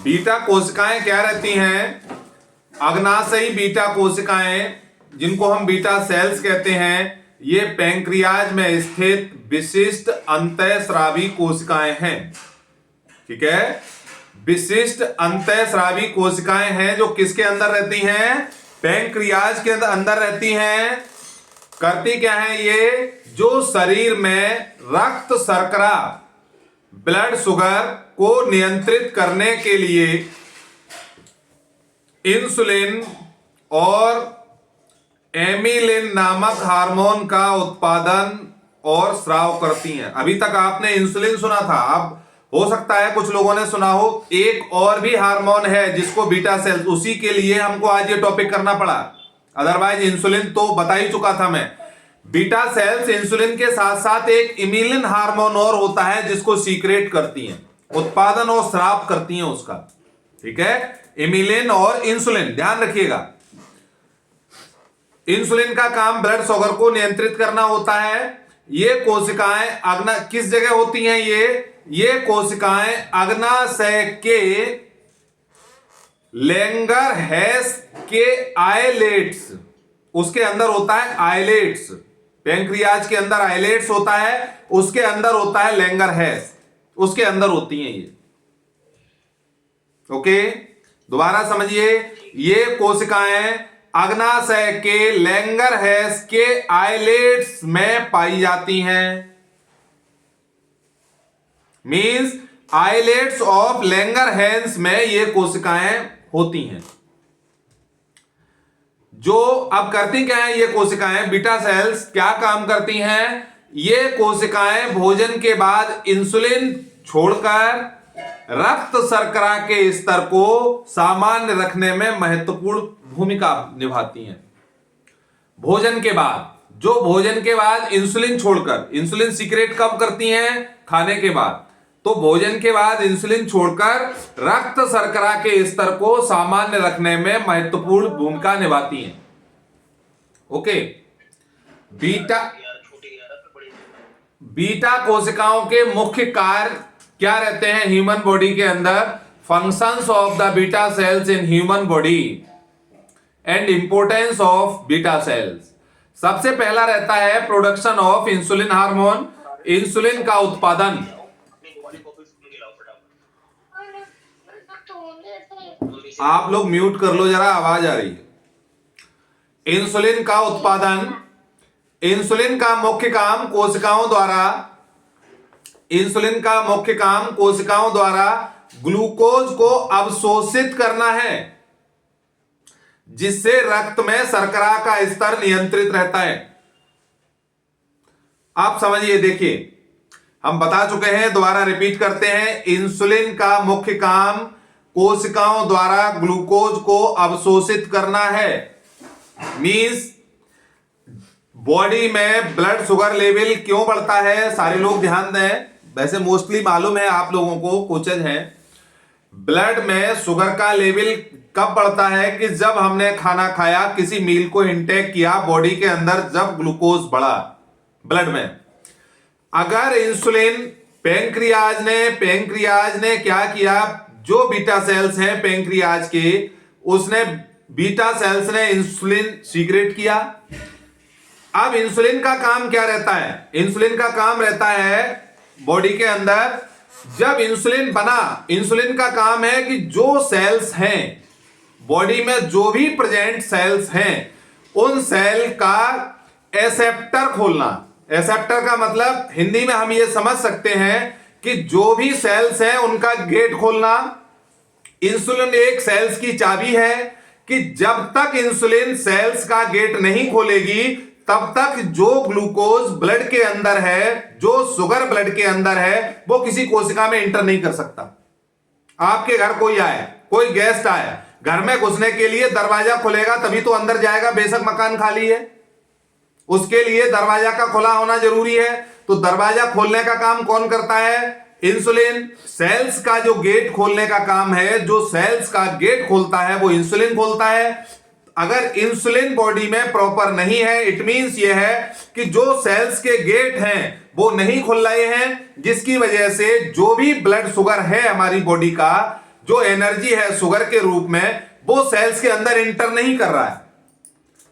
Beta कोशिकाएं क्या रहती हैं? अग्नाशयी बीटा कोशिकाएं, जिनको हम बीटा सेल्स कहते हैं, ये पैंक्रियाज में स्थित विशिष्ट अंतःस्रावी कोशिकाएं हैं। ठीक है, विशिष्ट अंतःस्रावी कोशिकाएं हैं जो किसके अंदर रहती हैं? पैंक्रियाज के अंदर रहती हैं। करती क्या है ये? जो शरीर में रक्त शर्करा, ब्लड शुगर को नियंत्रित करने के लिए इंसुलिन और एमिलिन नामक हार्मोन का उत्पादन और स्राव करती हैं। अभी तक आपने इंसुलिन सुना था, अब हो सकता है कुछ लोगों ने सुना हो एक और भी हार्मोन है जिसको बीटा सेल्स, उसी के लिए हमको आज ये टॉपिक करना पड़ा। अदरवाइज इंसुलिन तो बता ही चुका था मैं। बीटा सेल्स इंसुलिन के साथ साथ एक इमिलिन हार्मोन और होता है जिसको सीक्रेट करती हैं, उत्पादन और स्राव करती हैं उसका। ठीक है, इमिलिन और इंसुलिन, ध्यान रखिएगा। इंसुलिन का काम ब्लड शुगर को नियंत्रित करना होता है। ये कोशिकाएं किस जगह होती हैं? ये कोशिकाएं अग्नाशय के लैंगरहैंस के आइलेट्स, उसके अंदर होता है आइलेट्स। पैंक्रियाज के अंदर आइलेट्स होता है, उसके अंदर होता है लैंगरहैंस, उसके अंदर होती हैं ये। ओके, दोबारा समझिए, ये कोशिकाएं अग्नाशय के लैंगरहैंस के आइलेट्स में पाई जाती हैं। मींस आइलेट्स ऑफ लैंगरहैंस में ये कोशिकाएं होती हैं। जो अब करती क्या है ये कोशिकाएं, बीटा सेल्स क्या काम करती हैं? ये कोशिकाएं भोजन के बाद इंसुलिन छोड़कर रक्त शर्करा के स्तर को सामान्य रखने में महत्वपूर्ण भूमिका निभाती हैं। भोजन के बाद, जो भोजन के बाद इंसुलिन छोड़कर, इंसुलिन सीक्रेट कब करती हैं? खाने के बाद। तो भोजन के बाद इंसुलिन छोड़कर रक्त शर्करा के स्तर को सामान्य रखने में महत्वपूर्ण भूमिका निभाती हैं। ओके, बीटा कोशिकाओं के मुख्य कार्य क्या रहते हैं ह्यूमन बॉडी के अंदर? Functions of the beta cells in human body and importance of beta cells. सबसे पहला रहता है production of insulin hormone, insulin का उत्पादन। आप लोग म्यूट कर लो जरा, आवाज आ रही है। इंसुलिन का उत्पादन, इंसुलिन का मुख्य काम कोशिकाओं द्वारा, इंसुलिन का मुख्य काम कोशिकाओं द्वारा ग्लूकोज को अवशोषित करना है, जिससे रक्त में शर्करा का स्तर नियंत्रित रहता है। आप समझिए, देखिए हम बता चुके हैं, दोबारा रिपीट करते हैं। इंसुलिन का मुख्य काम कोशिकाओं द्वारा ग्लूकोज को अवशोषित करना है। मींस बॉडी में ब्लड शुगर लेवल क्यों बढ़ता है? सारे लोग ध्यान दें, वैसे मोस्टली मालूम है आप लोगों को, कोचेज हैं। ब्लड में शुगर का लेवल कब बढ़ता है? कि जब हमने खाना खाया, किसी मील को इंटेक किया, बॉडी के अंदर जब ग्लूकोज बढ़ा ब्लड में। अगर इंसुलिन पैंक्रियाज ने क्या किया? जो बीटा सेल्स हैं पैंक्रियाज के, उसने बीटा सेल्स ने इंसुलिन सीक्रेट किया। अब इंसुलिन का काम क्या रहता है? इंसुलिन का काम रहता है बॉडी के अंदर, जब इंसुलिन बना, इंसुलिन का काम है कि जो सेल्स हैं बॉडी में, जो भी प्रेजेंट सेल्स हैं, उन सेल का एसेप्टर खोलना। एसेप्टर का मतलब हिंदी में हम ये समझ सकते हैं कि जो भी सेल्स हैं उनका गेट खोलना। इंसुलिन एक सेल्स की चाबी है कि जब तक इंसुलिन सेल्स का गेट नहीं खोलेगी, तब तक जो ग्लूकोज ब्लड के अंदर है, जो शुगर ब्लड के अंदर है, वो किसी कोशिका में इंटर नहीं कर सकता। आपके घर कोई आए, कोई गेस्ट आए, घर में घुसने के लिए दरवाजा खुलेगा तभी तो अंदर जाएगा, बेशक मकान खाली है, उसके लिए दरवाजा का खुला होना जरूरी है। तो दरवाजा खोलने का काम कौन करता है? इंसुलिन। सेल्स का जो गेट खोलने का काम है, जो सेल्स का गेट खोलता है, वो इंसुलिन खोलता है। अगर इंसुलिन बॉडी में प्रॉपर नहीं है, इट मींस ये है कि जो सेल्स के गेट हैं वो नहीं खुल रहे हैं, जिसकी वजह से जो भी ब्लड शुगर है हमारी बॉडी का, जो एनर्जी है शुगर के रूप में वो सेल्स के अंदर इंटर नहीं कर रहा है।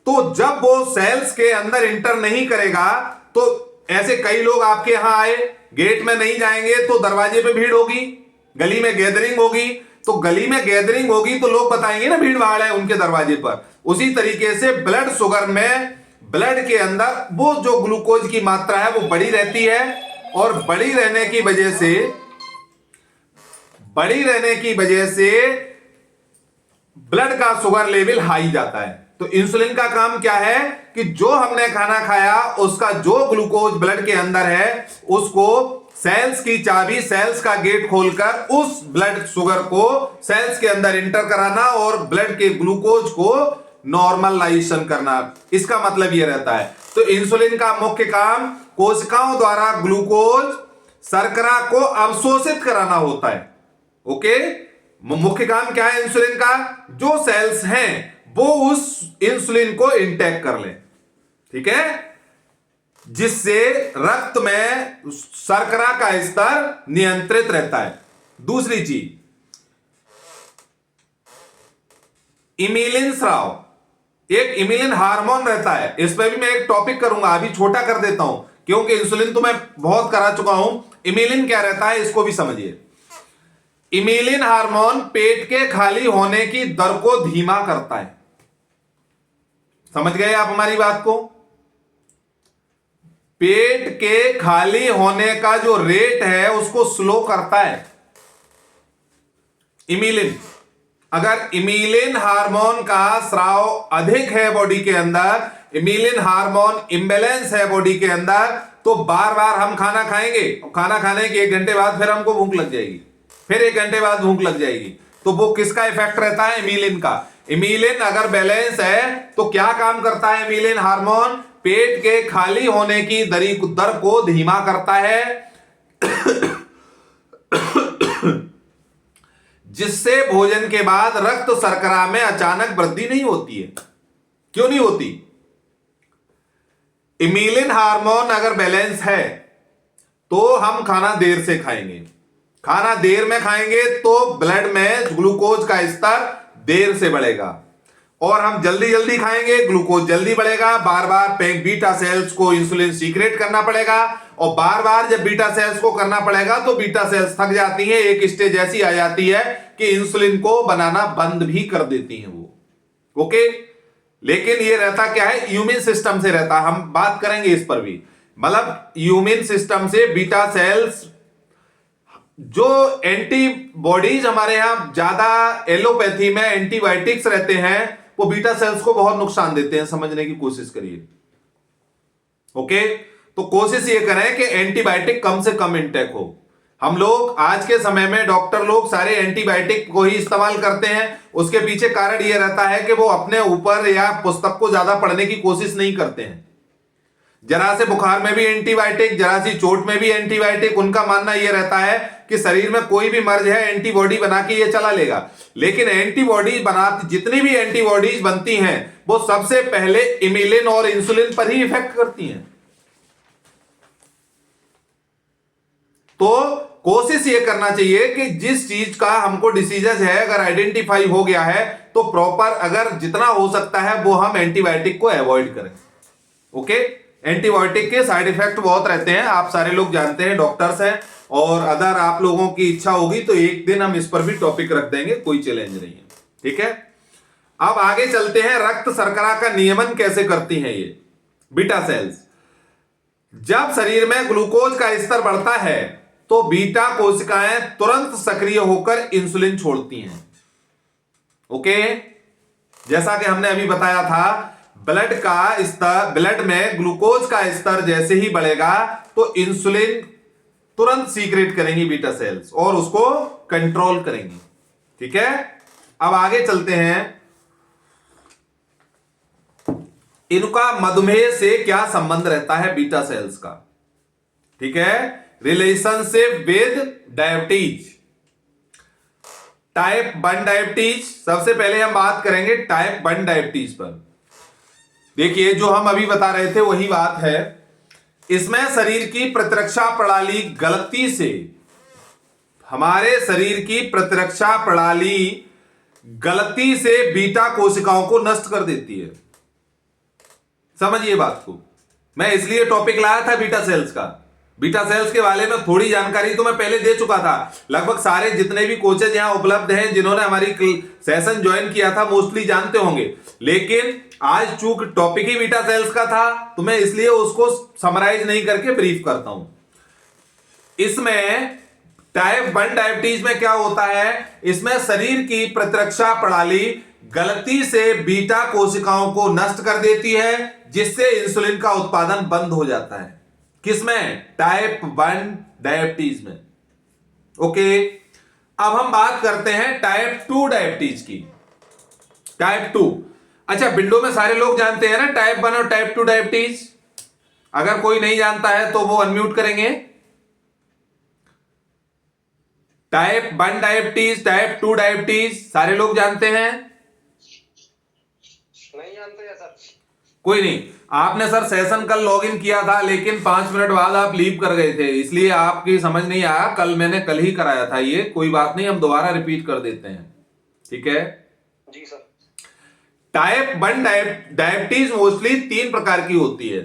तो जब वो सेल्स के अंदर इंटर नहीं करेगा तो ऐसे कई लोग आपके यहां आए, गेट में नहीं जाएंगे तो दरवाजे पे भीड़ होगी, गली में गैदरिंग होगी, तो गली में गैदरिंग होगी तो लोग बताएंगे ना भीड़ भाड़ है उनके दरवाजे पर। उसी तरीके से ब्लड शुगर में, ब्लड के अंदर वो जो ग्लूकोज की मात्रा है वो बढ़ी रहती है, और बढ़ी रहने की वजह से ब्लड का शुगर लेवल हाई जाता है। तो इंसुलिन का काम क्या है कि जो हमने खाना खाया उसका जो ग्लूकोज ब्लड के अंदर है उसको सेल्स की चाबी, सेल्स का गेट खोलकर उस ब्लड शुगर को सेल्स के अंदर इंटर कराना और ब्लड के ग्लूकोज को नॉर्मलाइजेशन करना। इसका मतलब यह रहता है। तो इंसुलिन का मुख्य काम कोशिकाओं द्वारा ग्लूकोज शर्करा को अवशोषित कराना होता है। ओके, मुख्य काम क्या है इंसुलिन का? जो सेल्स हैं वो उस इंसुलिन को इंटेक कर ले, ठीक है, जिससे रक्त में शर्करा का स्तर नियंत्रित रहता है। दूसरी चीज, इमिलिन स्राव, एक इमिलिन हार्मोन रहता है। इस पर भी मैं एक टॉपिक करूंगा, अभी छोटा कर देता हूं क्योंकि इंसुलिन तो मैं बहुत करा चुका हूं। इमिलिन क्या रहता है इसको भी समझिए। इमिलिन हार्मोन पेट के खाली होने की दर को धीमा करता है। समझ गए आप हमारी बात को? पेट के खाली होने का जो रेट है उसको स्लो करता है इमिलिन। अगर इमिलिन हार्मोन का स्राव अधिक है बॉडी के अंदर, इमिलिन हार्मोन इम्बैलेंस है बॉडी के अंदर, तो बार बार हम खाना खाएंगे, खाना खाने के 1 घंटे बाद फिर हमको भूख लग जाएगी, फिर 1 घंटे बाद भूख लग जाएगी। तो वो किसका इफेक्ट रहता है? इमिलिन का। इमिलिन अगर बैलेंस है तो क्या काम करता है इमिलिन हार्मोन? पेट के खाली होने की दर को धीमा करता है जिससे भोजन के बाद रक्त शर्करा में अचानक वृद्धि नहीं होती है। क्यों नहीं होती? इमिलिन हार्मोन अगर बैलेंस है तो हम खाना देर से खाएंगे, खाना देर में खाएंगे तो ब्लड में ग्लूकोज का स्तर देर से बढ़ेगा, और हम जल्दी जल्दी खाएंगे ग्लूकोज जल्दी बढ़ेगा। बार बार बीटा सेल्स को इंसुलिन सीक्रेट करना पड़ेगा, और बार बार जब बीटा सेल्स को करना पड़ेगा तो बीटा सेल्स थक जाती हैं। एक स्टेज ऐसी आ जाती है कि इंसुलिन को बनाना बंद भी कर देती हैं वो। ओके, लेकिन ये रहता क्या है? इम्यून सिस्टम से रहता। हम बात करेंगे इस पर भी, मतलब इम्यून सिस्टम से बीटा सेल्स, जो एंटीबॉडीज हमारे यहां ज्यादा एलोपैथी में एंटीबायोटिक्स रहते हैं वो बीटा सेल्स को बहुत नुकसान देते हैं। समझने की कोशिश करिए। ओके, तो कोशिश ये करें कि एंटीबायोटिक कम से कम इंटेक हो। हम लोग आज के समय में डॉक्टर लोग सारे एंटीबायोटिक को ही इस्तेमाल करते हैं। उसके पीछे कारण यह रहता है कि वो अपने ऊपर या पुस्तक को ज्यादा पढ़ने की कोशिश नहीं करते हैं। जरा से बुखार में भी एंटीबायोटिक, जरा सी चोट में भी एंटीबायोटिक। उनका मानना यह रहता है कि शरीर में कोई भी मर्ज है एंटीबॉडी बना के ये चला लेगा। लेकिन एंटीबॉडी बनाती, जितनी भी एंटीबॉडीज बनती हैं वो सबसे पहले इमिलिन और इंसुलिन पर ही इफेक्ट करती हैं। तो कोशिश ये करना चाहिए कि जिस चीज का हमको डिसीजेस है अगर आइडेंटिफाई हो गया है तो प्रॉपर, अगर जितना हो सकता है वो हम एंटीबायोटिक को अवॉइड करें। ओके, एंटीबायोटिक के साइड इफेक्ट बहुत रहते हैं, आप सारे लोग जानते हैं, डॉक्टर्स हैं, और अगर आप लोगों की इच्छा होगी तो एक दिन हम इस पर भी टॉपिक रख देंगे, कोई चैलेंज नहीं है। ठीक है, अब आगे चलते हैं। रक्त शर्करा का नियमन कैसे करती हैं ये बीटा सेल्स? जब शरीर में ग्लूकोज का स्तर बढ़ता है तो बीटा कोशिकाएं तुरंत सक्रिय होकर इंसुलिन छोड़ती हैं। ओके, जैसा कि हमने अभी बताया था, ब्लड का स्तर, ब्लड में ग्लूकोज का स्तर जैसे ही बढ़ेगा तो इंसुलिन तुरंत सीक्रेट करेंगी बीटा सेल्स और उसको कंट्रोल करेंगी। ठीक है, अब आगे चलते हैं। इनका मधुमेह से क्या संबंध रहता है बीटा सेल्स का? ठीक है, relationship with diabetes, type 1 diabetes. सबसे पहले हम बात करेंगे टाइप 1 डायबिटीज पर। देखिए, जो हम अभी बता रहे थे वही बात है। इसमें शरीर की प्रतिरक्षा प्रणाली गलती से हमारे शरीर की प्रतिरक्षा प्रणाली गलती से बीटा कोशिकाओं को नष्ट कर देती है। समझिए बात को। मैं इसलिए टॉपिक लाया था बीटा सेल्स का। बीटा सेल्स के बारे में थोड़ी जानकारी तो मैं पहले दे चुका था। लगभग सारे जितने भी कोचेज यहां उपलब्ध हैं, जिन्होंने हमारी सेशन ज्वाइन किया था, मोस्टली जानते होंगे। लेकिन आज चूंकि टॉपिक ही बीटा सेल्स का था, तो मैं इसलिए उसको समराइज नहीं करके ब्रीफ करता हूं। इसमें टाइप 1 डायबिटीज में क्या होता है, इसमें शरीर की प्रतिरक्षा प्रणाली गलती से बीटा कोशिकाओं को नष्ट कर देती है, जिससे इंसुलिन का उत्पादन बंद हो जाता है। किसमें? टाइप 1 डायबिटीज में। ओके, अब हम बात करते हैं टाइप 2 डायबिटीज की। टाइप 2, अच्छा विंडो में सारे लोग जानते हैं ना टाइप 1 और टाइप 2 डायबिटीज। अगर कोई नहीं जानता है तो वो अनम्यूट करेंगे। टाइप 1 डायबिटीज, टाइप 2 डायबिटीज सारे लोग जानते हैं? नहीं जानते हैं सर। कोई नहीं, आपने सर सेशन कल लॉगिन किया था, लेकिन 5 मिनट बाद आप लीव कर गए थे, इसलिए आपकी समझ नहीं आया। मैंने कल ही कराया था ये, कोई बात नहीं, हम दोबारा रिपीट कर देते हैं, ठीक है जी सर। टाइप 1 डायबिटीज मोस्टली 3 प्रकार की होती है,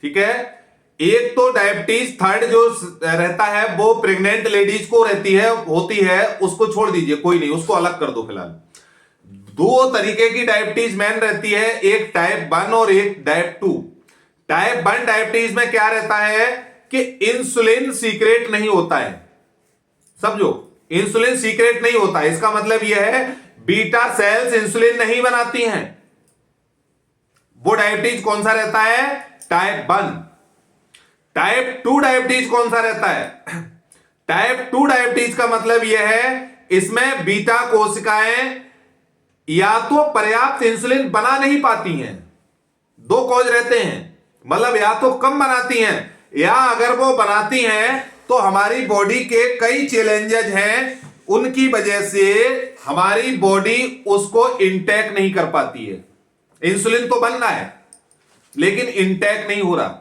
ठीक है। एक तो डायबिटीज थर्ड जो रहता है वो प्रेग्नेंट लेडीज को होती है, उसको छोड़ दीजिए, कोई नहीं, उसको अलग कर दो फिलहाल। दो तरीके की डायबिटीज मेन रहती है, एक टाइप 1 और एक टाइप 2। टाइप 1 डायबिटीज में क्या रहता है कि इंसुलिन सीक्रेट नहीं होता है। समझो, इंसुलिन सीक्रेट नहीं होता है, इसका मतलब यह है बीटा सेल्स इंसुलिन नहीं बनाती हैं। वो डायबिटीज कौन सा रहता है? टाइप 1। टाइप 2 डायबिटीज कौन सा रहता है? टाइप 2 डायबिटीज का मतलब यह है इसमें बीटा कोशिकाएं या तो पर्याप्त इंसुलिन बना नहीं पाती हैं। दो कॉज रहते हैं, मतलब या तो कम बनाती हैं, या अगर वो बनाती हैं तो हमारी बॉडी के कई चैलेंजेस हैं, उनकी वजह से हमारी बॉडी उसको इंटेक नहीं कर पाती है। इंसुलिन तो बन रहा है लेकिन इंटेक नहीं हो रहा।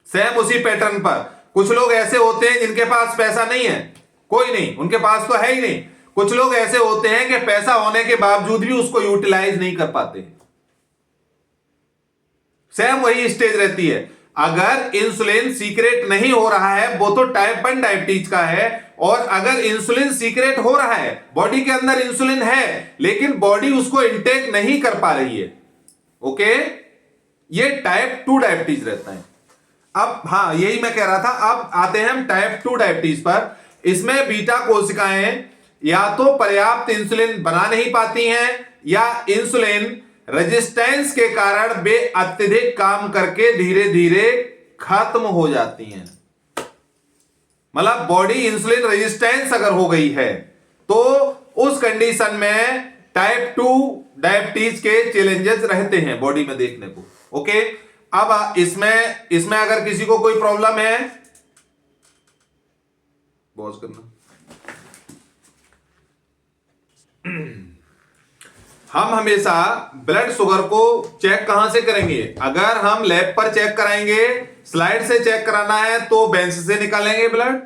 सेम उसी पैटर्न पर कुछ लोग ऐसे होते हैं जिनके पास पैसा नहीं है, कोई नहीं, उनके पास तो है ही नहीं। कुछ लोग ऐसे होते हैं कि पैसा होने के बावजूद भी उसको यूटिलाइज नहीं कर पाते। सेम वही स्टेज रहती है। अगर इंसुलिन सीक्रेट नहीं हो रहा है वो तो टाइप 1 डायबिटीज का है, और अगर इंसुलिन सीक्रेट हो रहा है, बॉडी के अंदर इंसुलिन है लेकिन बॉडी उसको इंटेक नहीं कर पा रही है, ओके, ये टाइप 2 डायबिटीज रहता है। अब हां, यही मैं कह रहा था। अब आते हैं हम टाइप 2 डायबिटीज पर। इसमें बीटा कोशिकाएं या तो पर्याप्त इंसुलिन बना नहीं पाती हैं, या इंसुलिन रेजिस्टेंस के कारण वे अत्यधिक काम करके धीरे धीरे खत्म हो जाती हैं। मतलब बॉडी इंसुलिन रेजिस्टेंस अगर हो गई है तो उस कंडीशन में टाइप 2 डायबिटीज के चैलेंजेस रहते हैं बॉडी में देखने को, ओके। अब इसमें अगर किसी को कोई प्रॉब्लम है, पॉज करना। हम हमेशा ब्लड शुगर को चेक कहां से करेंगे? अगर हम लैब पर चेक कराएंगे, स्लाइड से चेक कराना है तो बेंच से निकालेंगे ब्लड।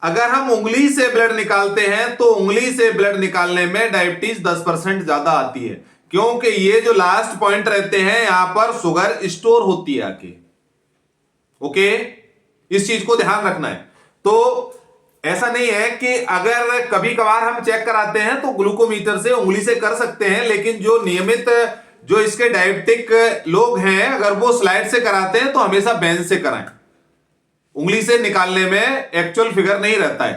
अगर हम उंगली से ब्लड निकालते हैं तो उंगली से ब्लड निकालने में डायबिटीज 10% ज्यादा आती है, क्योंकि ये जो लास्ट पॉइंट रहते हैं यहां पर शुगर स्टोर होती है आके, ओके। इस चीज को ध्यान रखना है। तो ऐसा नहीं है कि अगर कभी कभार हम चेक कराते हैं तो ग्लूकोमीटर से उंगली से कर सकते हैं, लेकिन जो नियमित जो इसके डायबिटिक लोग हैं अगर वो स्लाइड से कराते हैं तो हमेशा बेंच से कराएं। उंगली से निकालने में एक्चुअल फिगर नहीं रहता है।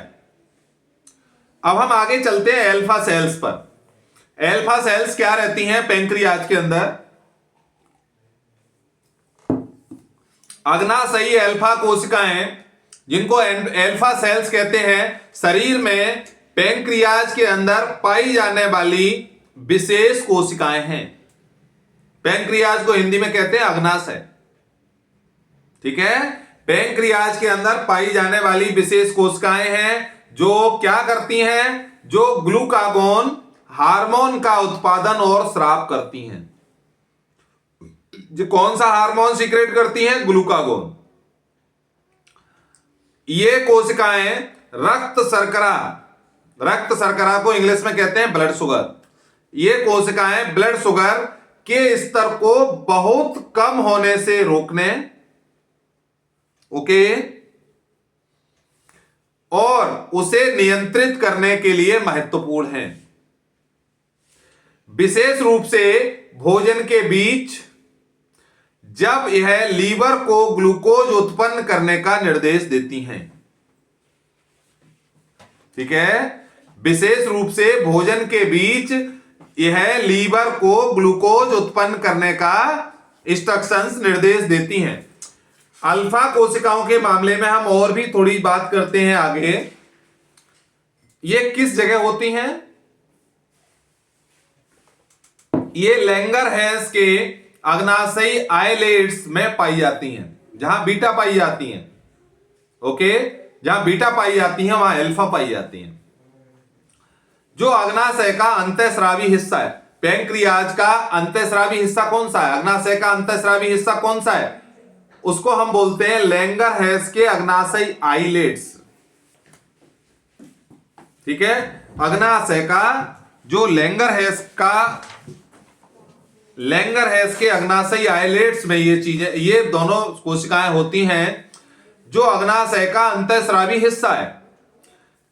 अब हम आगे चलते हैं एल्फा सेल्स पर। एल्फा सेल्स क्या रहती हैं पैंक्रियाज के अंदर? अग्नाशयी एल्फा कोशिकाएं, जिनको एल्फा सेल्स कहते हैं, शरीर में पैंक्रियाज के अंदर पाई जाने वाली विशेष कोशिकाएं हैं। पैंक्रियाज को हिंदी में कहते हैं अग्नाशय, ठीक है। पैंक्रियाज के अंदर पाई जाने वाली विशेष कोशिकाएं हैं जो क्या करती हैं? जो ग्लूकागोन हार्मोन का उत्पादन और स्राव करती हैं। जो कौन सा हार्मोन सीक्रेट करती हैं? ग्लूकागोन। ये कोशिकाएं रक्त शर्करा रक्त शर्करा को इंग्लिश में कहते हैं ब्लड शुगर। ये कोशिकाएं ब्लड शुगर के स्तर को बहुत कम होने से रोकने, ओके, और उसे नियंत्रित करने के लिए महत्वपूर्ण हैं। विशेष रूप से भोजन के बीच जब यह लीवर को ग्लूकोज उत्पन्न करने का निर्देश देती हैं। ठीक है, विशेष रूप से भोजन के बीच यह लीवर को ग्लूकोज उत्पन्न करने का इंस्ट्रक्शंस निर्देश देती हैं। अल्फा कोशिकाओं के मामले में हम और भी थोड़ी बात करते हैं आगे। ये किस जगह होती हैं? ये लैंगरहैंस के अग्नाशयी आइलेट्स में पाई जाती हैं। जहां बीटा पाई जाती हैं, ओके, जहां बीटा पाई जाती हैं वहां अल्फा पाई जाती हैं। जो अग्नाशय का अंतःस्रावी हिस्सा है, पैंक्रियाज का अंतःस्रावी हिस्सा कौन सा है? अग्नाशय का अंतःस्रावी हिस्सा कौन सा है? उसको हम बोलते हैं लैंगरहैंस के अग्नाशयी आइलेट्स। ठीक है, अग्नाशय का जो लैंगरहैंस के अग्नाशयी आइलेट्स में ये चीजें, ये दोनों कोशिकाएं होती हैं जो अग्नाशय का अंतःस्रावी हिस्सा है।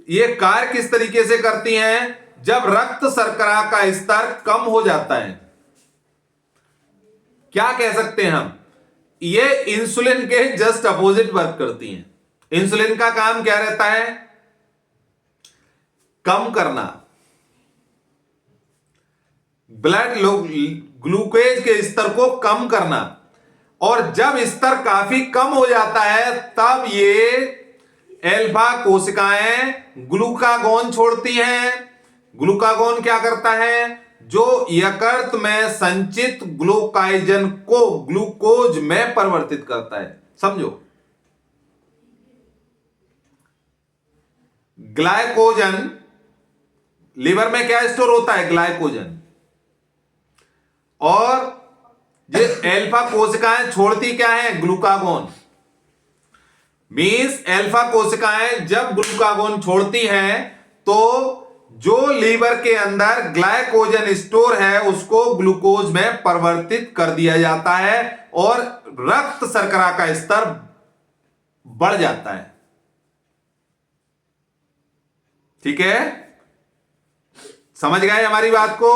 ये कार्य किस तरीके से करती हैं? जब रक्त शर्करा का स्तर कम हो जाता है, क्या कह सकते हैं हम, ये इंसुलिन के जस्ट अपोजिट वर्क करती हैं। इंसुलिन का काम क्या रहता है? कम करना, ब्लड ग्लूकोज के स्तर को कम करना। और जब स्तर काफी कम हो जाता है तब ये अल्फा कोशिकाएं ग्लूकागोन छोड़ती हैं। ग्लूकागोन क्या करता है? जो यकृत में संचित ग्लूकाइजन को ग्लूकोज में परिवर्तित करता है। समझो, ग्लाइकोजन, लिवर में क्या स्टोर होता है? ग्लाइकोजन। और ये अल्फा कोशिकाएं छोड़ती क्या है? ग्लूकागोन। मींस अल्फा कोशिकाएं जब ग्लूकागोन छोड़ती हैं तो जो लीवर के अंदर ग्लाइकोजन स्टोर है उसको ग्लूकोज में परिवर्तित कर दिया जाता है और रक्त शर्करा का स्तर बढ़ जाता है। ठीक है, समझ गए हमारी बात को?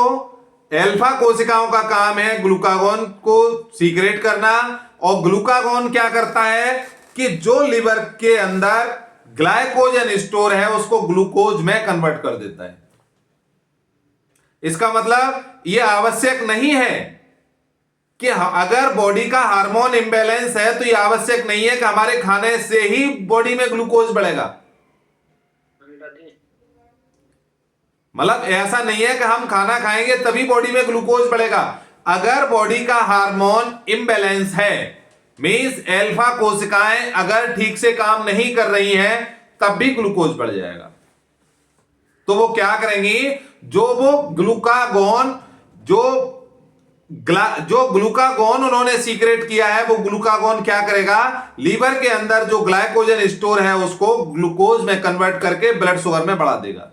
अल्फा कोशिकाओं का काम है ग्लूकागोन को सीक्रेट करना, और ग्लूकागोन क्या करता है कि जो लिवर के अंदर ग्लाइकोजन स्टोर है उसको ग्लूकोज में कन्वर्ट कर देता है। इसका मतलब यह आवश्यक नहीं है कि अगर बॉडी का हार्मोन इंबैलेंस है तो यह आवश्यक नहीं है कि हमारे खाने से ही बॉडी में ग्लूकोज बढ़ेगा। मतलब ऐसा नहीं है कि हम खाना खाएंगे तभी बॉडी में ग्लूकोज बढ़ेगा। अगर बॉडी का हार्मोन इंबैलेंस है, मींस अल्फा कोशिकाएं अगर ठीक से काम नहीं कर रही हैं तब भी ग्लूकोज बढ़ जाएगा। तो वो क्या करेंगी? जो ग्लूकागोन उन्होंने सीक्रेट किया है, वो ग्लूकागोन क्या करेगा? लीवर के अंदर जो ग्लाइकोजन स्टोर है उसको ग्लूकोज में कन्वर्ट करके ब्लड शुगर में बढ़ा देगा।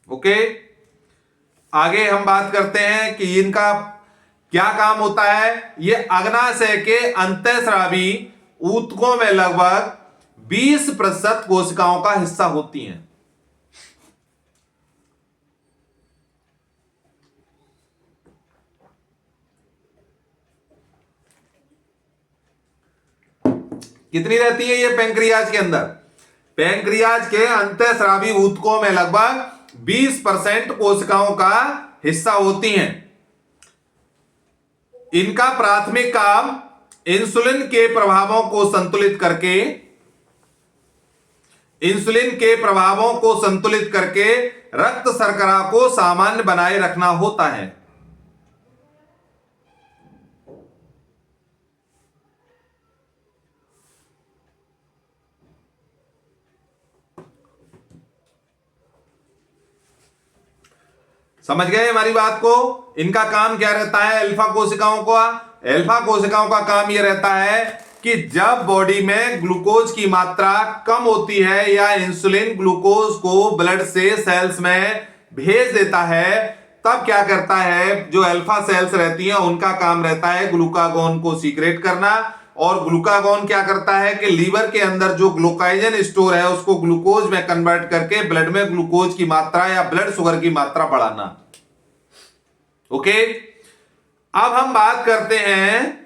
ओके, आगे हम बात करते हैं कि इनका क्या काम होता है। ये अग्नाशय के अंतःस्रावी ऊतकों में लगभग 20% कोशिकाओं का हिस्सा होती हैं। कितनी रहती है ये पैंक्रियाज के अंदर? पैंक्रियाज के अंतःस्रावी ऊतकों में लगभग 20% कोशिकाओं का हिस्सा होती हैं। इनका प्राथमिक काम इंसुलिन के प्रभावों को संतुलित करके रक्त शर्करा को सामान्य बनाए रखना होता है। समझ गए हमारी बात को? इनका काम क्या रहता है अल्फा कोशिकाओं का? अल्फा कोशिकाओं का काम यह रहता है कि जब बॉडी में ग्लूकोज की मात्रा कम होती है या इंसुलिन ग्लूकोज को ब्लड से सेल्स में भेज देता है, तब क्या करता है, जो अल्फा सेल्स रहती हैं उनका काम रहता है ग्लूकागोन को सीक्रेट करना, और ग्लूकागोन क्या करता है कि लीवर के अंदर जो ग्लूकाइजन स्टोर है उसको ग्लूकोज में कन्वर्ट करके ब्लड में ग्लूकोज की मात्रा या ब्लड शुगर की मात्रा बढ़ाना। ओके, अब हम बात करते हैं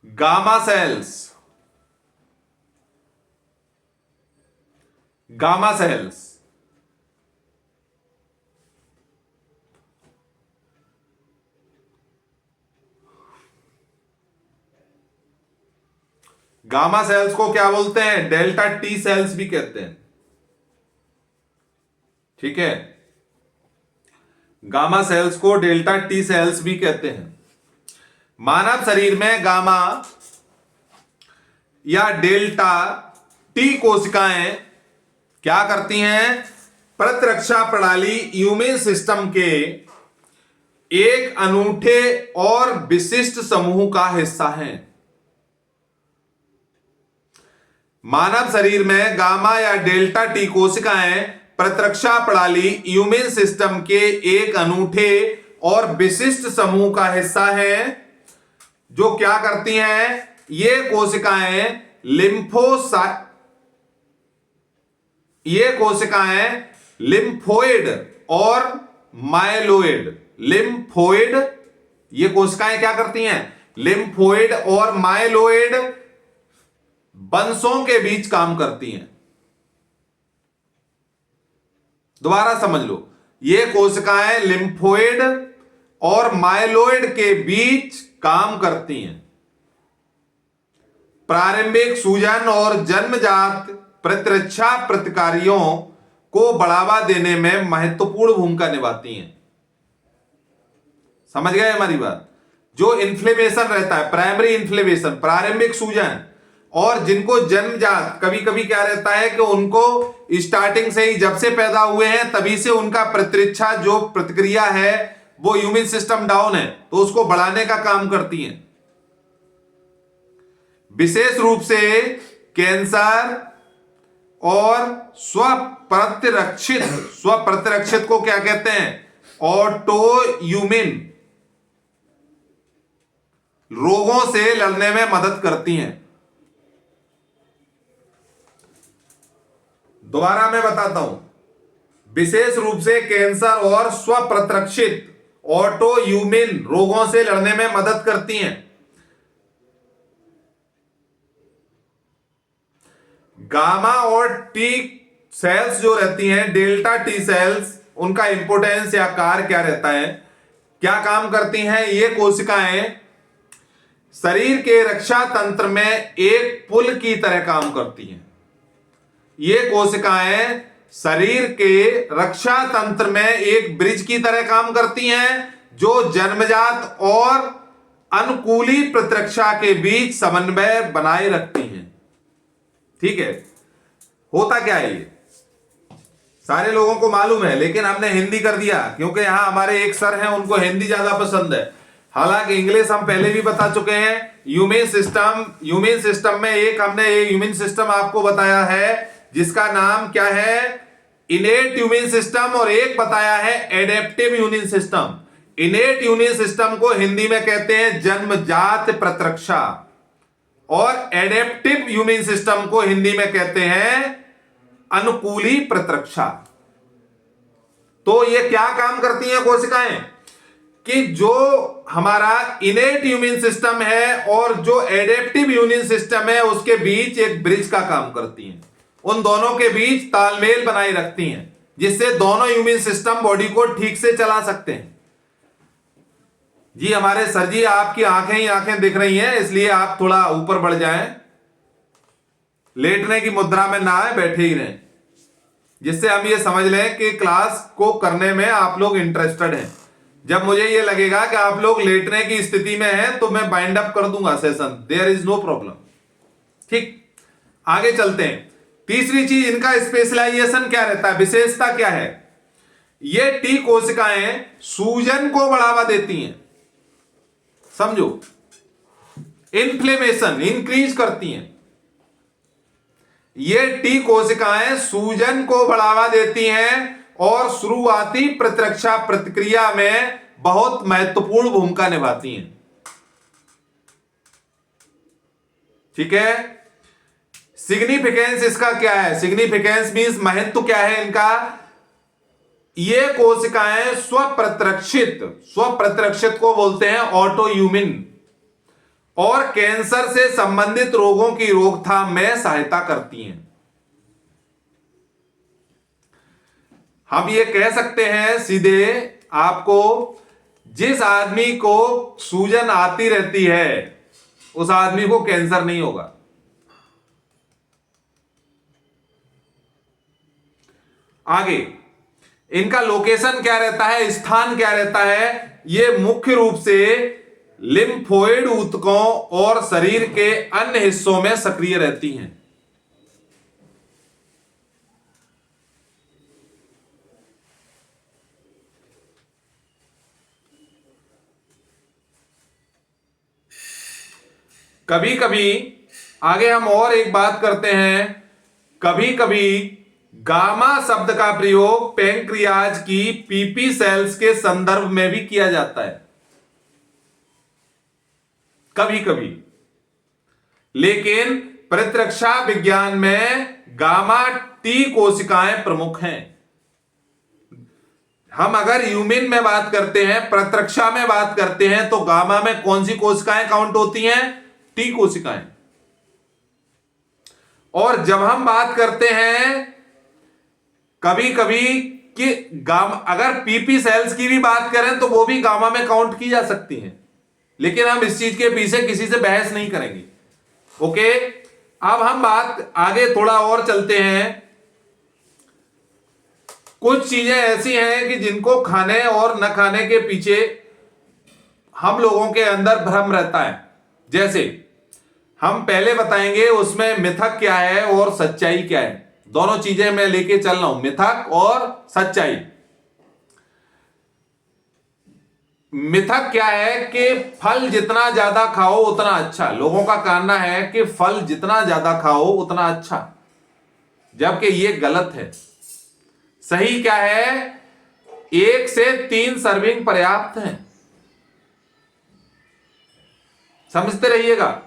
gamma cells. Gamma cells gamma cells को क्या बोलते हैं, डेल्टा टी सेल्स भी कहते हैं। ठीक है, गामा सेल्स को डेल्टा टी सेल्स भी कहते हैं। मानव शरीर में गामा या डेल्टा टी कोशिकाएं क्या करती हैं, प्रतिरक्षा प्रणाली इम्यून सिस्टम के एक अनूठे और विशिष्ट समूह का हिस्सा हैं। मानव शरीर में गामा या डेल्टा टी कोशिकाएं प्रतिरक्षा प्रणाली इम्यून सिस्टम के एक अनूठे और विशिष्ट समूह का हिस्सा हैं, जो क्या करती हैं, ये कोशिकाएं लिम्फोइड और माइलोइड, ये कोशिकाएं क्या करती हैं, लिम्फोइड और माइलोइड वंशों के बीच काम करती हैं। दोबारा समझ लो, ये कोशिकाएं लिम्फोइड और माइलोइड के बीच काम करती हैं। प्रारंभिक सूजन और जन्मजात प्रतिरक्षा प्रतिकारियों को बढ़ावा देने में महत्वपूर्ण भूमिका निभाती हैं। समझ गए हमारी बात? जो इन्फ्लेमेशन रहता है, प्राइमरी इन्फ्लेमेशन, प्रारंभिक सूजन, और जिनको जन्मजात, कभी कभी क्या रहता है कि उनको स्टार्टिंग से ही, जब से पैदा हुए हैं तभी से उनका प्रतिरक्षा जो प्रतिक्रिया है वो इम्यून सिस्टम डाउन है, तो उसको बढ़ाने का काम करती हैं। विशेष रूप से कैंसर और स्वप्रतिरक्षित को क्या कहते हैं, ऑटो इम्यून रोगों से लड़ने में मदद करती हैं। दोबारा मैं बताता हूं, विशेष रूप से कैंसर और स्वप्रतिरक्षित ऑटो इम्यून रोगों से लड़ने में मदद करती हैं। गामा और टी सेल्स जो रहती हैं, डेल्टा टी सेल्स, उनका इंपोर्टेंस या कार्य क्या रहता है, क्या काम करती हैं, ये कोशिकाएं शरीर के रक्षा तंत्र में एक पुल की तरह काम करती हैं। ये कोशिकाएं शरीर के रक्षा तंत्र में एक ब्रिज की तरह काम करती हैं, जो जन्मजात और अनुकूली प्रतिरक्षा के बीच समन्वय बनाए रखती हैं। ठीक है, होता क्या है, ये सारे लोगों को मालूम है, लेकिन हमने हिंदी कर दिया क्योंकि यहां हमारे एक सर हैं, उनको हिंदी ज्यादा पसंद है। हालांकि इंग्लिश हम पहले भी बता चुके हैं। ह्यूमन सिस्टम में एक हमने ह्यूमन सिस्टम आपको बताया है जिसका नाम क्या है, इनेट इम्यून सिस्टम, और एक बताया है adaptive immune system. इनेट immune system को हिंदी में कहते हैं जन्मजात प्रतिरक्षा, और एडेप्टिव इम्यून सिस्टम को हिंदी में कहते हैं अनुकूली प्रतिरक्षा। तो ये क्या काम करती हैं कोशिकाएं, कि जो हमारा इनेट इम्यून सिस्टम है और जो एडेप्टिव इम्यून सिस्टम है उसके बीच एक ब्रिज का काम करती हैं। उन दोनों के बीच तालमेल बनाए रखती हैं, जिससे दोनों इम्यून सिस्टम बॉडी को ठीक से चला सकते हैं। जी हमारे सर जी, आपकी आंखें ही आंखें दिख रही हैं, इसलिए आप थोड़ा ऊपर बढ़ जाएं, लेटने की मुद्रा में ना आए, बैठे ही रहें, जिससे हम ये समझ लें कि क्लास को करने में आप लोग इंटरेस्टेड हैं। जब मुझे ये लगेगा कि आप लोग लेटने की स्थिति में हैं तो मैं बाइंड अप कर दूंगा session, there is no problem. ठीक, आगे चलते हैं। तीसरी चीज, इनका स्पेशलाइजेशन क्या रहता है, विशेषता क्या है? ये टी कोशिकाएं सूजन को बढ़ावा देती हैं, समझो, इन्फ्लेमेशन इंक्रीज करती हैं। ये टी कोशिकाएं सूजन को बढ़ावा देती हैं और शुरुआती प्रतिरक्षा प्रतिक्रिया में बहुत महत्वपूर्ण भूमिका निभाती हैं। ठीक है। सिग्निफिकेंस इसका क्या है? सिग्निफिकेंस मींस महत्व क्या है इनका? ये कोशिकाएं स्वप्रतिरक्षित को बोलते हैं ऑटो इम्यून, और कैंसर से संबंधित रोगों की रोकथाम में सहायता करती हैं। हम ये कह सकते हैं सीधे आपको, जिस आदमी को सूजन आती रहती है उस आदमी को कैंसर नहीं होगा। आगे इनका लोकेशन क्या रहता है, स्थान क्या रहता है? ये मुख्य रूप से लिम्फोइड ऊतकों और शरीर के अन्य हिस्सों में सक्रिय रहती हैं। कभी कभी आगे हम और एक बात करते हैं, कभी कभी गामा शब्द का प्रयोग पैंक्रियाज की पीपी सेल्स के संदर्भ में भी किया जाता है, कभी कभी। लेकिन प्रतिरक्षा विज्ञान में गामा टी कोशिकाएं प्रमुख हैं। हम अगर यूमिन में बात करते हैं, प्रतिरक्षा में बात करते हैं, तो गामा में कौन सी कोशिकाएं काउंट होती हैं? टी कोशिकाएं। और जब हम बात करते हैं कभी कभी कि गामा, अगर पीपी सेल्स की भी बात करें तो वो भी गामा में काउंट की जा सकती हैं, लेकिन हम इस चीज के पीछे किसी से बहस नहीं करेंगे। ओके, अब हम बात आगे थोड़ा और चलते हैं। कुछ चीजें ऐसी हैं कि जिनको खाने और न खाने के पीछे हम लोगों के अंदर भ्रम रहता है। जैसे हम पहले बताएंगे उसमें मिथक क्या है और सच्चाई क्या है, दोनों चीजें मैं लेके चल रहा हूं, मिथक और सच्चाई। मिथक क्या है कि फल जितना ज्यादा खाओ उतना अच्छा। लोगों का कहना है कि फल जितना ज्यादा खाओ उतना अच्छा, जबकि यह गलत है। सही क्या है? 1 से 3 सर्विंग पर्याप्त है। समझते रहिएगा।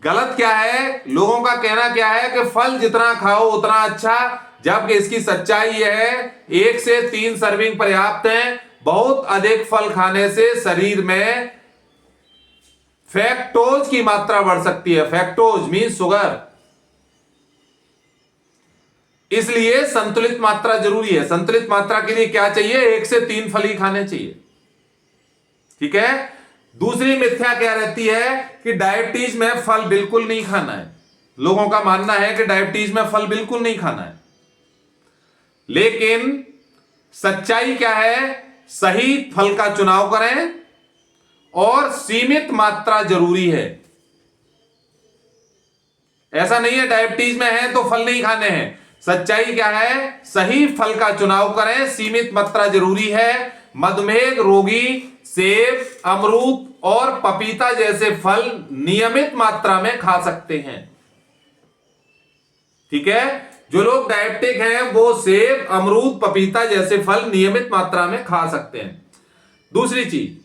गलत क्या है? लोगों का कहना क्या है कि फल जितना खाओ उतना अच्छा, जबकि इसकी सच्चाई यह है 1 से 3 सर्विंग पर्याप्त है। बहुत अधिक फल खाने से शरीर में फैक्टोज की मात्रा बढ़ सकती है। फैक्टोज मीन शुगर। इसलिए संतुलित मात्रा जरूरी है। संतुलित मात्रा के लिए क्या चाहिए? 1 से 3 फल ही खाने चाहिए। ठीक है। दूसरी मिथ्या क्या रहती है कि डायबिटीज में फल बिल्कुल नहीं खाना है। लोगों का मानना है कि डायबिटीज में फल बिल्कुल नहीं खाना है, लेकिन सच्चाई क्या है? सही फल का चुनाव करें और सीमित मात्रा जरूरी है। ऐसा नहीं है डायबिटीज में है तो फल नहीं खाने हैं। सच्चाई क्या है? सही फल का चुनाव करें, सीमित मात्रा जरूरी है। मधुमेह रोगी सेब, अमरूद और पपीता जैसे फल नियमित मात्रा में खा सकते हैं। ठीक है। जो लोग डायबिटिक हैं वो सेब, अमरूद, पपीता जैसे फल नियमित मात्रा में खा सकते हैं। दूसरी चीज,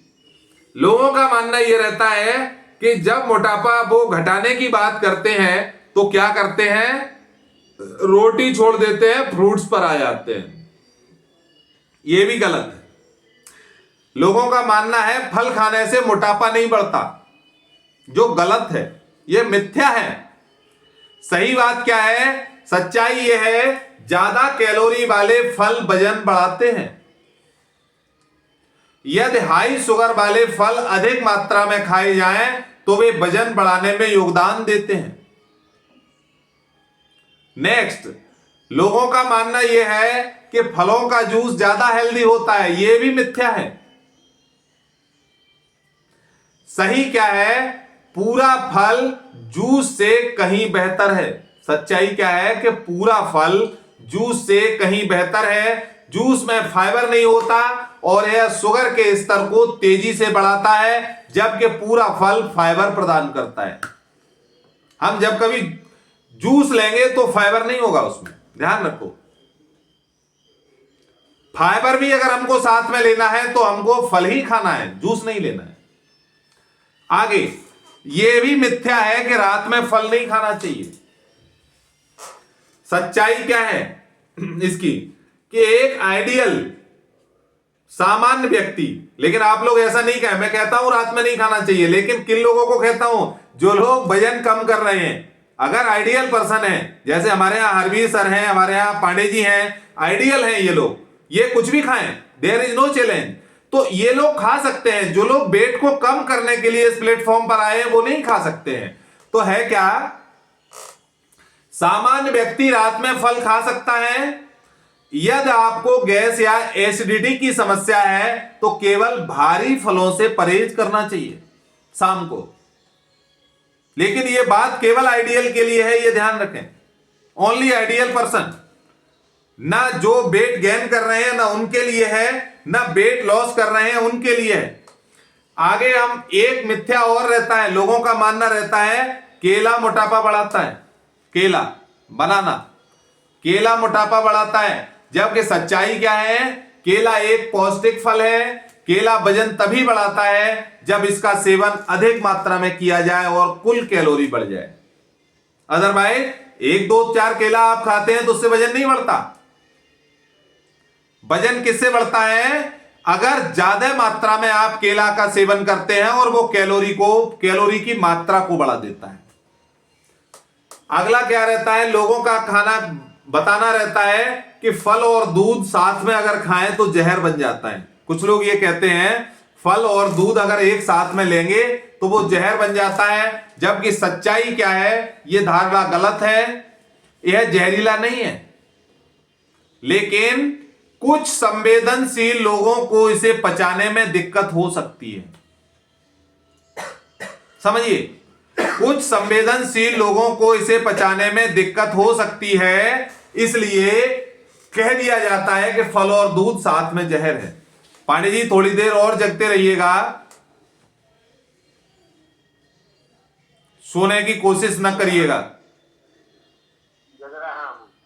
लोगों का मानना यह रहता है कि जब मोटापा वो घटाने की बात करते हैं तो क्या करते हैं? रोटी छोड़ देते हैं, फ्रूट्स पर आ जाते हैं। यह भी गलत है। लोगों का मानना है फल खाने से मोटापा नहीं बढ़ता, जो गलत है। यह मिथ्या है। सही बात क्या है? सच्चाई यह है ज्यादा कैलोरी वाले फल वजन बढ़ाते हैं। यदि हाई शुगर वाले फल अधिक मात्रा में खाए जाएं तो वे वजन बढ़ाने में योगदान देते हैं। नेक्स्ट, लोगों का मानना यह है कि फलों का जूस ज्यादा हेल्दी होता है। यह भी मिथ्या है। सही क्या है? पूरा फल जूस से कहीं बेहतर है। सच्चाई क्या है कि पूरा फल जूस से कहीं बेहतर है। जूस में फाइबर नहीं होता और यह शुगर के स्तर को तेजी से बढ़ाता है, जबकि पूरा फल फाइबर प्रदान करता है। हम जब कभी जूस लेंगे तो फाइबर नहीं होगा उसमें, ध्यान रखो। फाइबर भी अगर हमको साथ में लेना है तो हमको फल ही खाना है, जूस नहीं लेना है। आगे यह भी मिथ्या है कि रात में फल नहीं खाना चाहिए। सच्चाई क्या है इसकी कि एक आइडियल सामान्य व्यक्ति, लेकिन आप लोग ऐसा नहीं कहें, मैं कहता हूं रात में नहीं खाना चाहिए, लेकिन किन लोगों को कहता हूं? जो लोग वजन कम कर रहे हैं। अगर आइडियल पर्सन है, जैसे हमारे यहां हरवीर सर हैं, हमारे यहां पांडे जी हैं, आइडियल हैं ये लोग, ये कुछ भी खाएं, देयर इज नो चैलेंज, तो ये लोग खा सकते हैं। जो लोग वेट को कम करने के लिए इस प्लेटफॉर्म पर आए हैं वो नहीं खा सकते हैं। तो है क्या सामान्य व्यक्ति रात में फल खा सकता है? यदि आपको गैस या एसिडिटी की समस्या है तो केवल भारी फलों से परहेज करना चाहिए शाम को। लेकिन यह बात केवल आइडियल के लिए है, यह ध्यान रखें। ओनली आइडियल पर्सन, ना जो वेट गेन कर रहे हैं ना उनके लिए है, ना वेट लॉस कर रहे हैं उनके लिए है। आगे हम एक मिथ्या और रहता है, लोगों का मानना रहता है केला मोटापा बढ़ाता है। केला, बनाना, केला मोटापा बढ़ाता है, जबकि सच्चाई क्या है? केला एक पौष्टिक फल है। केला वजन तभी बढ़ाता है जब इसका सेवन अधिक मात्रा में किया जाए और कुल कैलोरी बढ़ जाए। अदरवाइज 1 2 4 केला आप खाते हैं तो उससे वजन नहीं बढ़ता। वजन किससे बढ़ता है? अगर ज्यादा मात्रा में आप केला का सेवन करते हैं और वो कैलोरी की मात्रा को बढ़ा देता है। अगला क्या रहता है? लोगों का खाना बताना रहता है कि फल और दूध साथ में अगर खाएं तो जहर बन जाता है। कुछ लोग ये कहते हैं फल और दूध अगर एक साथ में लेंगे तो वो जहर बन जाता है, जबकि सच्चाई क्या है? यह धारणा गलत है। यह जहरीला नहीं है, लेकिन कुछ संवेदनशील लोगों को इसे पचाने में दिक्कत हो सकती है। समझिए, कुछ संवेदनशील लोगों को इसे पचाने में दिक्कत हो सकती है, इसलिए कह दिया जाता है कि फल और दूध साथ में जहर है। पांडे जी थोड़ी देर और जगते रहिएगा, सोने की कोशिश न करिएगा।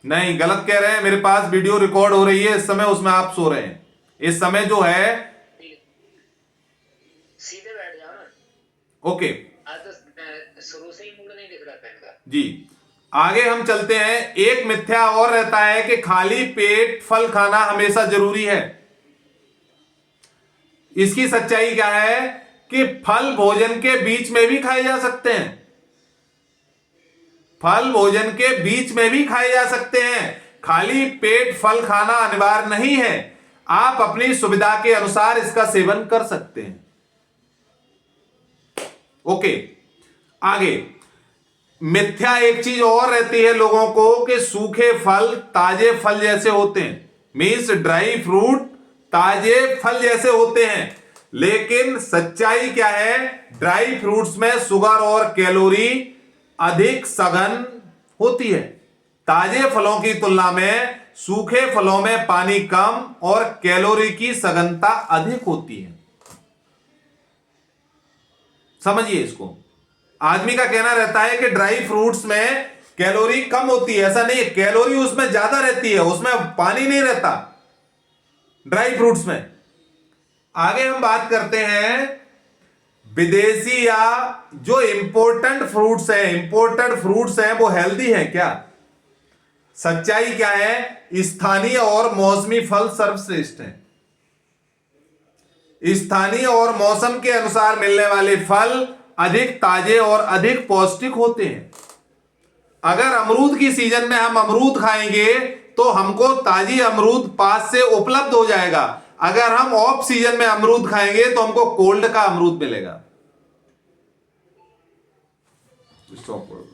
नहीं, गलत कह रहे हैं। मेरे पास वीडियो रिकॉर्ड हो रही है इस समय, उसमें आप सो रहे हैं। इस समय जो है सीधे बैठ जाओ ना। ओके, आज तो शुरू से ही मूड नहीं दिख रहा था जी। आगे हम चलते हैं। एक मिथ्या और रहता है कि खाली पेट फल खाना हमेशा जरूरी है। इसकी सच्चाई क्या है कि फल भोजन के बीच में भी खाए जा सकते हैं। फल भोजन के बीच में भी खाए जा सकते हैं। खाली पेट फल खाना अनिवार्य नहीं है, आप अपनी सुविधा के अनुसार इसका सेवन कर सकते हैं। ओके, आगे मिथ्या एक चीज और रहती है लोगों को कि सूखे फल ताजे फल जैसे होते हैं। मीन्स ड्राई फ्रूट ताजे फल जैसे होते हैं, लेकिन सच्चाई क्या है? ड्राई फ्रूट्स में शुगर और कैलोरी अधिक सघन होती है। ताजे फलों की तुलना में सूखे फलों में पानी कम और कैलोरी की सघनता अधिक होती है। समझिए इसको। आदमी का कहना रहता है कि ड्राई फ्रूट्स में कैलोरी कम होती है, ऐसा नहीं है, कैलोरी उसमें ज्यादा रहती है, उसमें पानी नहीं रहता ड्राई फ्रूट्स में। आगे हम बात करते हैं विदेशी या जो इंपोर्टेड फ्रूट्स हैं वो हेल्दी हैं क्या? सच्चाई क्या है? स्थानीय और मौसमी फल सर्वश्रेष्ठ हैं। स्थानीय और मौसम के अनुसार मिलने वाले फल अधिक ताजे और अधिक पौष्टिक होते हैं। अगर अमरूद की सीजन में हम अमरूद खाएंगे तो हमको ताजी अमरूद पास से उपलब्ध हो जाएगा। अगर हम ऑफ सीजन में अमरूद खाएंगे तो हमको कोल्ड का अमरूद मिलेगा। स्टॉप करो।